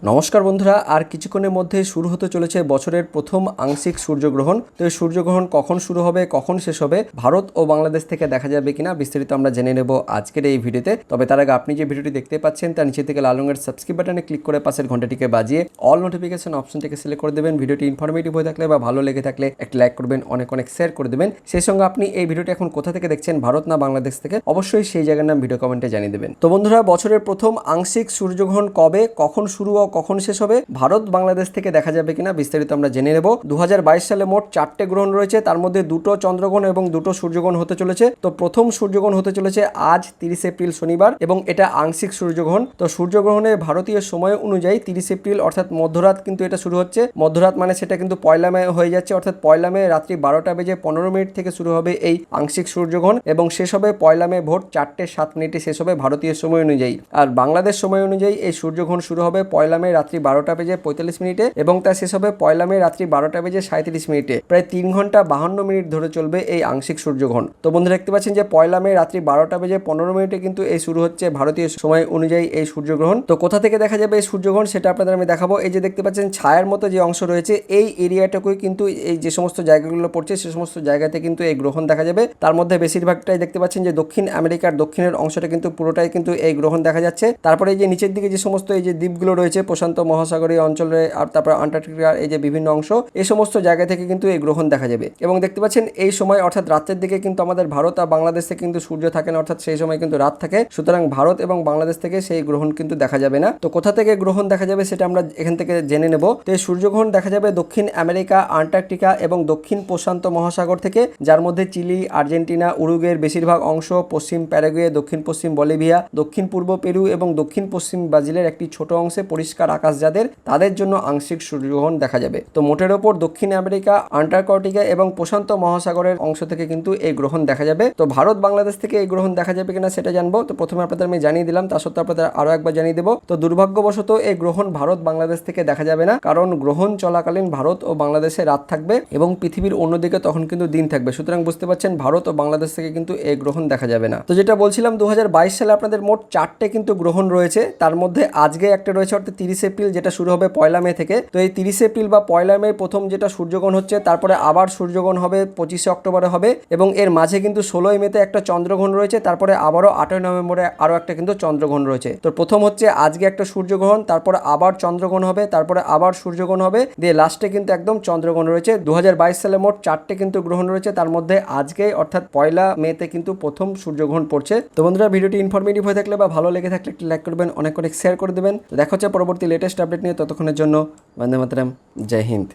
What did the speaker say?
নমস্কার বন্ধুরা, আর কিছুক্ষণের মধ্যে শুরু হতে চলেছে বছরের প্রথম আংশিক সূর্যগ্রহণ। তো এই সূর্যগ্রহণ কখন শুরু হবে, কখন শেষ হবে, ভারত ও বাংলাদেশ থেকে দেখা যাবে কিনা বিস্তারিত আমরা জেনে নেব আজকের এই ভিডিওতে। তবে তার আগে আপনি যে ভিডিওটি দেখতে পাচ্ছেন তার নিচে থেকে লাল রঙের সাবস্ক্রাইব বাটনে ক্লিক করে পাশের ঘন্টাটিকে বাজিয়ে অল নোটিফিকেশন অপশনটিকে সিলেক্ট করে দেবেন। ভিডিওটি ইনফরমেটিভ হয়ে থাকলে বা ভালো লেগে থাকলে একটি লাইক করবেন, অনেক শেয়ার করে দেবেন। সেই সঙ্গে আপনি এই ভিডিওটি এখন কোথা থেকে দেখছেন, ভারত না বাংলাদেশ থেকে, অবশ্যই সেই জায়গার নাম ভিডিও কমেন্টে জানিয়ে দেবেন। তো বন্ধুরা, বছরের প্রথম আংশিক সূর্যগ্রহণ কবে, কখন শুরু ও কখন শেষ হবে, ভারত বাংলাদেশ থেকে দেখা যাবে কিনা বিস্তারিত আমরা জেনে নেব। 2022 সালে মোট 4টে গ্রহণ রয়েছে, তার মধ্যে 2টো চন্দ্রগ্রহণ এবং 2টো সূর্যগ্রহণ হতে চলেছে। তো প্রথম সূর্যগ্রহণ হতে চলেছে আজ 30 এপ্রিল শনিবার এবং এটা আংশিক সূর্যগ্রহণ। তো সূর্যগ্রহণে ভারতীয় সময় অনুযায়ী 30 এপ্রিল অর্থাৎ মধ্যরাত কিন্তু এটা শুরু হচ্ছে। মধ্যরাত মানে সেটা কিন্তু পয়লা মে হয়ে যাচ্ছে, অর্থাৎ পয়লা মে রাত্রি 12:15 থেকে শুরু হবে এই আংশিক সূর্যগ্রহণ এবং শেষ হবে পয়লা মে ভোর 4:07 শেষ হবে ভারতীয় সময় অনুযায়ী। আর বাংলাদেশ সময় অনুযায়ী এই সূর্যগ্রহণ শুরু হবে পয়লা মে রাত্রি 12:45 এবং তা শেষ হবে পয়লা মে রাত্রি 12:37। প্রায় 3 ঘন্টা 52 মিনিট ধরে চলবে এই আংশিক সূর্যগ্রহণ। তো বন্ধুরা, দেখতে পাচ্ছেন যে পয়লা মে রাত্রি 12:15 কিন্তু এই শুরু হচ্ছে ভারতীয় সময় অনুযায়ী এই সূর্যগ্রহণ। তো কোথা থেকে দেখা যাবে এই সূর্যগ্রহণ সেটা আপনাদের আমি দেখাবো। এই যে দেখতে পাচ্ছেন ছায়ার মতো যে অংশ রয়েছে এই এরিয়াটাকুই কিন্তু এই যে সমস্ত জায়গাগুলো পড়ছে সে সমস্ত জায়গাতে কিন্তু এই গ্রহণ দেখা যাবে। তার মধ্যে বেশিরভাগটাই দেখতে পাচ্ছেন যে দক্ষিণ আমেরিকার দক্ষিণের অংশটা কিন্তু পুরোটাই কিন্তু এই গ্রহণ দেখা যাচ্ছে। তারপরে এই যে নিচের দিকে যে সমস্ত এই যে দ্বীপগুলো রয়েছে প্রশান্ত মহাসাগরীয় অঞ্চলে, আর তারপর আন্টার্কটিকার এই যে বিভিন্ন অংশ, এই সমস্ত জায়গা থেকে কিন্তু এই গ্রহণ দেখা যাবে। এবং দেখতে পাচ্ছেন এই সময় অর্থাৎ রাতের দিকে কিন্তু আমাদের ভারত আর বাংলাদেশে কিন্তু সূর্য থাকে না, অর্থাৎ সেই সময় কিন্তু রাত থাকে। সুতরাং ভারত এবং বাংলাদেশ থেকে সেই গ্রহণ কিন্তু দেখা যাবে না। তো কোথা থেকে গ্রহণ দেখা যাবে সেটা আমরা এখান থেকে জেনে নেব। তো এই সূর্যগ্রহণ দেখা যাবে দক্ষিণ আমেরিকা, আন্টার্কটিকা এবং দক্ষিণ প্রশান্ত মহাসাগর থেকে, যার মধ্যে চিলি, আর্জেন্টিনা, উরুগুয়ের বেশিরভাগ অংশ, পশ্চিম প্যারাগুয়ে, দক্ষিণ পশ্চিম বলিভিয়া, দক্ষিণ পূর্ব পেরু এবং দক্ষিণ পশ্চিম ব্রাজিলের একটি ছোট অংশে পরিষ্কার আকাশ যাদের, তাদের জন্য আংশিক সূর্যগ্রহণ দেখা যাবে। তো মোটের ওপর দক্ষিণ আমেরিকা, আন্টার্কটিকা এবং প্রশান্ত মহাসাগরের অংশ থেকে কিন্তু এই গ্রহণ দেখা যাবে। তো ভারত বাংলাদেশ থেকে এই গ্রহণ দেখা যাবে কিনা সেটা জানবো। তো প্রথমে আপনাদের আমি জানিয়ে দিলাম, তা সত্ত্বেও আপনাদের আরো একবার জানিয়ে দেবো। তো দুর্ভাগ্যবশত এই গ্রহণ ভারত বাংলাদেশ থেকে দেখা যাবে না, কারণ গ্রহণ চলাকালীন ভারত ও বাংলাদেশে রাত থাকবে এবং পৃথিবীর অন্যদিকে তখন কিন্তু দিন থাকবে। সুতরাং বুঝতে পারছেন ভারত ও বাংলাদেশ থেকে কিন্তু এই গ্রহণ দেখা যাবে না। তো যেটা বলছিলাম 2022 সালে আপনাদের মোট 4টে কিন্তু গ্রহণ রয়েছে, তার মধ্যে আজকে একটা রয়েছে অর্থাৎ 30 এপ্রিল, যেটা শুরু হবে পয়লা মে থেকে। তো এই 30 এপ্রিল বা পয়লা মে প্রথম যেটা সূর্যগ্রহণ হচ্ছে, তারপরে আবার সূর্যগ্রহণ হবে 25 অক্টোবরে হবে এবং এর মাঝে কিন্তু 16 মেতে একটা চন্দ্রগ্রহণ রয়েছে, তারপরে আবারও 8 নভেম্বরে আরও একটা কিন্তু চন্দ্রগ্রহণ রয়েছে। তো প্রথম হচ্ছে আজকে একটা সূর্যগ্রহণ, তারপরে আবার চন্দ্রগ্রহণ হবে, তারপরে আবার সূর্যগ্রহণ হবে, দিয়ে লাস্টে কিন্তু একদম চন্দ্রগ্রহণ রয়েছে। 2022 সালে মোট 4টে কিন্তু গ্রহণ রয়েছে, তার মধ্যে আজকে অর্থাৎ পয়লা মেতে কিন্তু প্রথম সূর্যগ্রহণ পড়ছে। তো বন্ধুরা, ভিডিওটি ইনফরমেটিভ হয়ে থাকলে বা ভালো লেগে থাকলে একটি লাইক করবেন, অনেক শেয়ার করে দেবেন। দেখা হচ্ছে পরবর্তী লেটেস্ট আপডেট নিয়ে। ততক্ষণের জন্য বন্দে মাতরম, জয় হিন্দ।